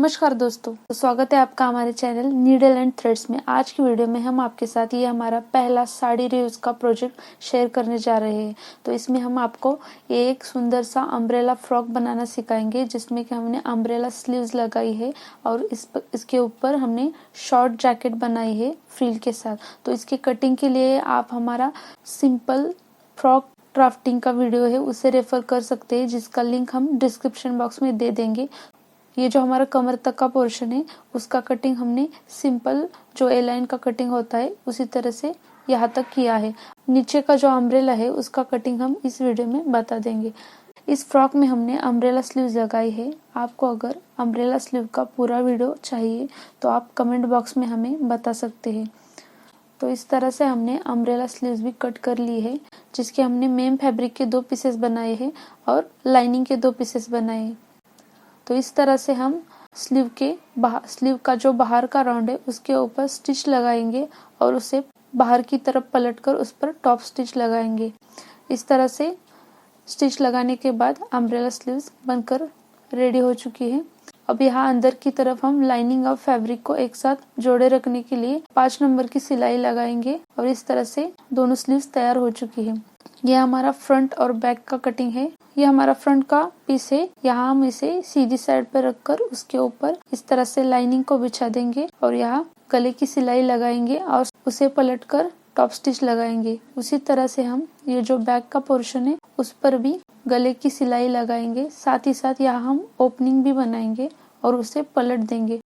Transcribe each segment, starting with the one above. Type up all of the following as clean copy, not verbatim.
नमस्कार दोस्तों, तो स्वागत है आपका हमारे चैनल नीडल एंड थ्रेड्स में। आज की वीडियो में हम आपके साथ ये हमारा पहला साड़ी रियूज का प्रोजेक्ट शेयर करने जा रहे हैं। तो इसमें हम आपको एक सुंदर सा अम्ब्रेला फ्रॉक बनाना सिखाएंगे, जिसमें कि हमने अम्ब्रेला स्लीव्स लगाई है और इसके ऊपर हमने शॉर्ट जैकेट बनाई है फ्रिल के साथ। तो इसकी कटिंग के लिए आप हमारा सिंपल फ्रॉक ड्राफ्टिंग का वीडियो है उसे रेफर कर सकते हैं, जिसका लिंक हम डिस्क्रिप्शन बॉक्स में दे देंगे। ये जो हमारा कमर तक का पोर्शन है उसका कटिंग हमने सिंपल जो ए लाइन का कटिंग होता है उसी तरह से यहाँ तक किया है। नीचे का जो अम्ब्रेला है उसका कटिंग हम इस वीडियो में बता देंगे। इस फ्रॉक में हमने अम्ब्रेला स्लीव्स लगाई है। आपको अगर अम्ब्रेला स्लीव का पूरा वीडियो चाहिए तो आप कमेंट बॉक्स में हमें बता सकते हैं। तो इस तरह से हमने अम्ब्रेला स्लीव्स भी कट कर ली है, जिसके हमने मेन फैब्रिक के 2 पीसेस बनाए हैं और लाइनिंग के 2 पीसेस बनाए हैं। तो इस तरह से हम स्लीव का जो बाहर का राउंड है उसके ऊपर स्टिच लगाएंगे और उसे बाहर की तरफ पलटकर उस पर टॉप स्टिच लगाएंगे। इस तरह से स्टिच लगाने के बाद अम्ब्रेला स्लीव्स बनकर रेडी हो चुकी है। अब यहाँ अंदर की तरफ हम लाइनिंग और फैब्रिक को एक साथ जोड़े रखने के लिए 5 नंबर की सिलाई लगाएंगे और इस तरह से दोनों स्लीव्स तैयार हो चुकी है। यह हमारा फ्रंट और बैक का कटिंग है। ये हमारा फ्रंट का पीस है। यहाँ हम इसे सीधी साइड पर रखकर उसके ऊपर इस तरह से लाइनिंग को बिछा देंगे और यहाँ गले की सिलाई लगाएंगे और उसे पलटकर टॉप स्टिच लगाएंगे। उसी तरह से हम ये जो बैक का पोर्शन है उस पर भी गले की सिलाई लगाएंगे। साथ ही साथ यहाँ हम ओपनिंग भी बनाएंगे और उसे पलट देंगे।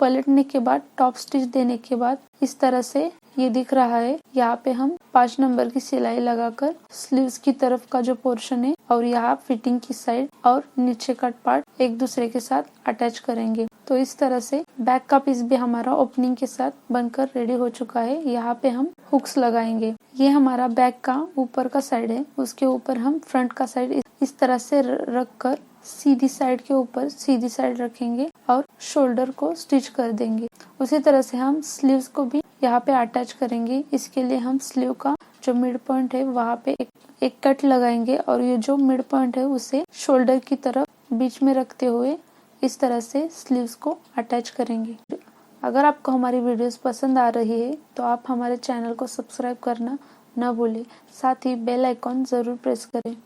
पलटने के बाद टॉप स्टिच देने के बाद इस तरह से ये दिख रहा है। यहाँ पे हम 5 नंबर की सिलाई लगाकर स्लीव्स की तरफ का जो पोर्शन है और यहाँ फिटिंग की साइड और नीचे का पार्ट एक दूसरे के साथ अटैच करेंगे। तो इस तरह से बैक का पीस भी हमारा ओपनिंग के साथ बनकर रेडी हो चुका है। यहाँ पे हम हुक्स लगाएंगे। ये हमारा बैक का ऊपर का साइड है, उसके ऊपर हम फ्रंट का साइड इस तरह से रख कर सीधी साइड के ऊपर सीधी साइड रखेंगे और शोल्डर को स्टिच कर देंगे। उसी तरह से हम स्लीव्स को भी यहाँ पे अटैच करेंगे। इसके लिए हम स्लीव का जो मिड पॉइंट है वहाँ पे एक कट लगाएंगे और ये जो मिड पॉइंट है उसे शोल्डर की तरफ बीच में रखते हुए इस तरह से स्लीव्स को अटैच करेंगे। अगर आपको हमारी वीडियोस पसंद आ रही है तो आप हमारे चैनल को सब्सक्राइब करना न भूलें, साथ ही बेल आइकॉन जरूर प्रेस करें।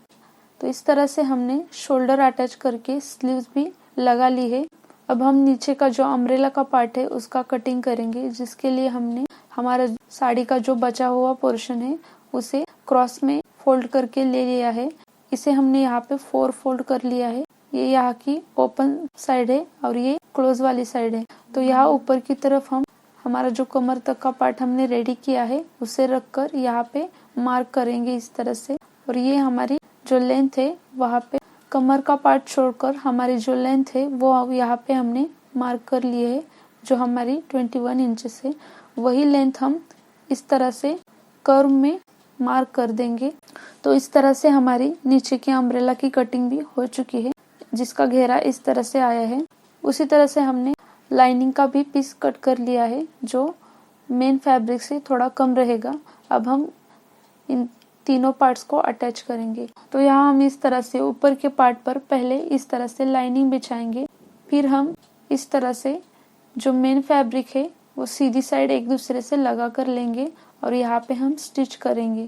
तो इस तरह से हमने शोल्डर अटैच करके स्लीव्स भी लगा ली है। अब हम नीचे का जो अम्ब्रेला का पार्ट है उसका कटिंग करेंगे, जिसके लिए हमने हमारा साड़ी का जो बचा हुआ पोर्शन है उसे क्रॉस में फोल्ड करके ले लिया है। इसे हमने यहाँ पे 4 फोल्ड कर लिया है। ये यहाँ की ओपन साइड है और ये क्लोज वाली साइड है। तो यहाँ ऊपर की तरफ हम हमारा जो कमर तक का पार्ट हमने रेडी किया है उसे रखकर यहाँ पे मार्क करेंगे इस तरह से। और ये हमारी जो लेंथ है वहाँ पे कमर का पार्ट छोड़कर हमारी जो लेंथ है वो यहाँ पे हमने मार्क कर लिए है, जो हमारी 21 इंचेस है। वही लेंथ हम इस तरह से कर्व में मार्क कर देंगे। तो इस तरह से हमारी नीचे की अम्ब्रेला की कटिंग भी हो चुकी है, जिसका घेरा इस तरह से आया है। उसी तरह से हमने लाइनिंग का भी पीस कट कर लिया है, जो मेन फैब्रिक से थोड़ा कम रहेगा। अब हम इन तीनों पार्ट्स को अटैच करेंगे। तो यहाँ हम इस तरह से ऊपर के पार्ट पर पहले इस तरह से लाइनिंग बिछाएंगे, फिर हम इस तरह से जो मेन फैब्रिक है वो सीधी साइड एक दूसरे से लगा कर लेंगे और यहाँ पे हम स्टिच करेंगे।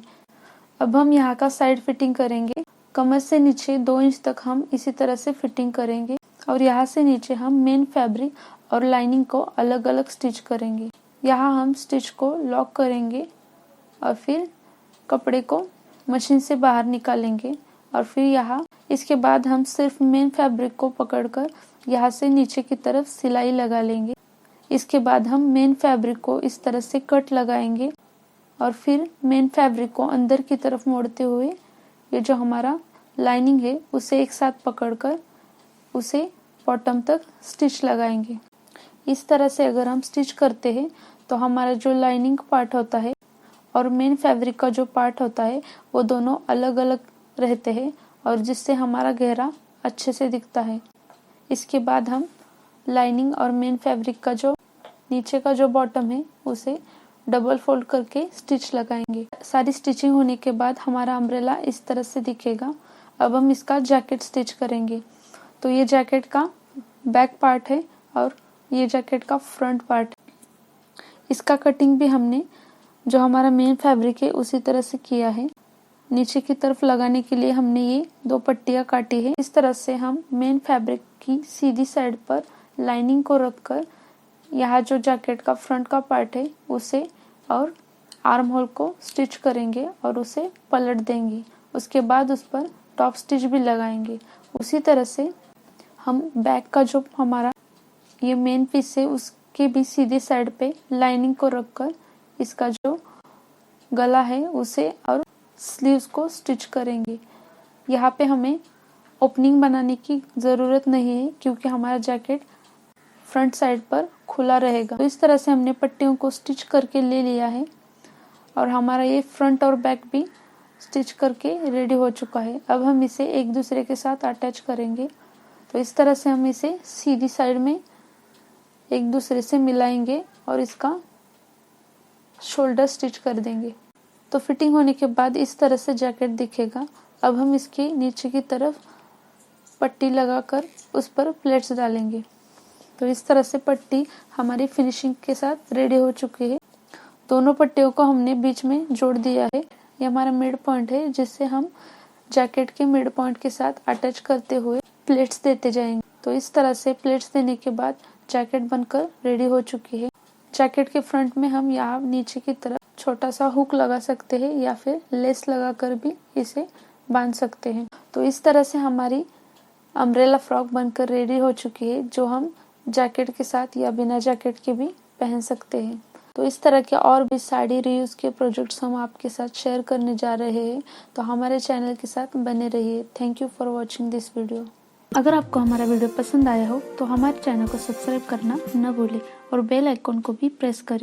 अब हम यहाँ का साइड फिटिंग करेंगे। कमर से नीचे 2 इंच तक हम इसी तरह से फिटिंग करेंगे और यहाँ से नीचे हम मेन फैब्रिक और लाइनिंग को अलग अलग स्टिच करेंगे। यहाँ हम स्टिच को लॉक करेंगे और फिर कपड़े को मशीन से बाहर निकालेंगे और फिर यहाँ इसके बाद हम सिर्फ मेन फैब्रिक को पकड़कर यहाँ से नीचे की तरफ सिलाई लगा लेंगे। इसके बाद हम मेन फैब्रिक को इस तरह से कट लगाएंगे और फिर मेन फैब्रिक को अंदर की तरफ मोड़ते हुए ये जो हमारा लाइनिंग है उसे एक साथ पकड़कर उसे बॉटम तक स्टिच लगाएंगे। इस तरह से अगर हम स्टिच करते हैं तो हमारा जो लाइनिंग पार्ट होता है और मेन फैब्रिक का जो पार्ट होता है वो दोनों अलग अलग रहते हैं और जिससे हमारा घेरा अच्छे से दिखता है। इसके बाद हम लाइनिंग और मेन फैब्रिक का जो नीचे का जो बॉटम है उसे डबल फोल्ड करके स्टिच लगाएंगे। सारी स्टिचिंग होने के बाद हमारा अम्ब्रेला इस तरह से दिखेगा। अब हम इसका जैकेट स्टिच करेंगे। तो ये जैकेट का बैक पार्ट है और ये जैकेट का फ्रंट पार्ट है। इसका कटिंग भी हमने जो हमारा मेन फैब्रिक है उसी तरह से किया है। नीचे की तरफ लगाने के लिए हमने ये 2 पट्टियां काटी है। इस तरह से हम मेन फैब्रिक की सीधी साइड पर लाइनिंग को रखकर यहाँ जो जैकेट का फ्रंट का पार्ट है उसे और आर्म होल को स्टिच करेंगे और उसे पलट देंगे। उसके बाद उस पर टॉप स्टिच भी लगाएंगे। उसी तरह से हम बैक का जो हमारा ये मेन पीस है उसके भी सीधी साइड पे लाइनिंग को रखकर इसका जो गला है उसे और स्लीव्स को स्टिच करेंगे। यहाँ पे हमें ओपनिंग बनाने की ज़रूरत नहीं है क्योंकि हमारा जैकेट फ्रंट साइड पर खुला रहेगा। तो इस तरह से हमने पट्टियों को स्टिच करके ले लिया है और हमारा ये फ्रंट और बैक भी स्टिच करके रेडी हो चुका है। अब हम इसे एक दूसरे के साथ अटैच करेंगे। तो इस तरह से हम इसे सीधी साइड में एक दूसरे से मिलाएंगे और इसका शोल्डर स्टिच कर देंगे। तो फिटिंग होने के बाद इस तरह से जैकेट दिखेगा। अब हम इसके नीचे की तरफ पट्टी लगाकर उस पर प्लेट्स डालेंगे। तो इस तरह से पट्टी हमारी फिनिशिंग के साथ रेडी हो चुकी है। दोनों पट्टियों को हमने बीच में जोड़ दिया है। ये हमारा मिड पॉइंट है जिससे हम जैकेट के मिड पॉइंट के साथ अटैच करते हुए प्लेट्स देते जाएंगे। तो इस तरह से प्लेट्स देने के बाद जैकेट बनकर रेडी हो चुकी है। जैकेट के फ्रंट में हम यहाँ नीचे की तरफ छोटा सा हुक लगा सकते हैं या फिर लेस लगाकर भी इसे बांध सकते हैं। तो इस तरह से हमारी अम्ब्रेला फ्रॉक बनकर रेडी हो चुकी है जो हम जैकेट के साथ या बिना जैकेट के भी पहन सकते हैं। तो इस तरह के और भी साड़ी रीयूज के प्रोजेक्ट्स हम आपके साथ शेयर करने जा रहे हैं। तो हमारे चैनल के साथ बने रहिए। Thank you for watching this video. अगर आपको हमारा वीडियो पसंद आया हो तो हमारे चैनल को सब्सक्राइब करना न भूलें और बेल आइकॉन को भी प्रेस करें।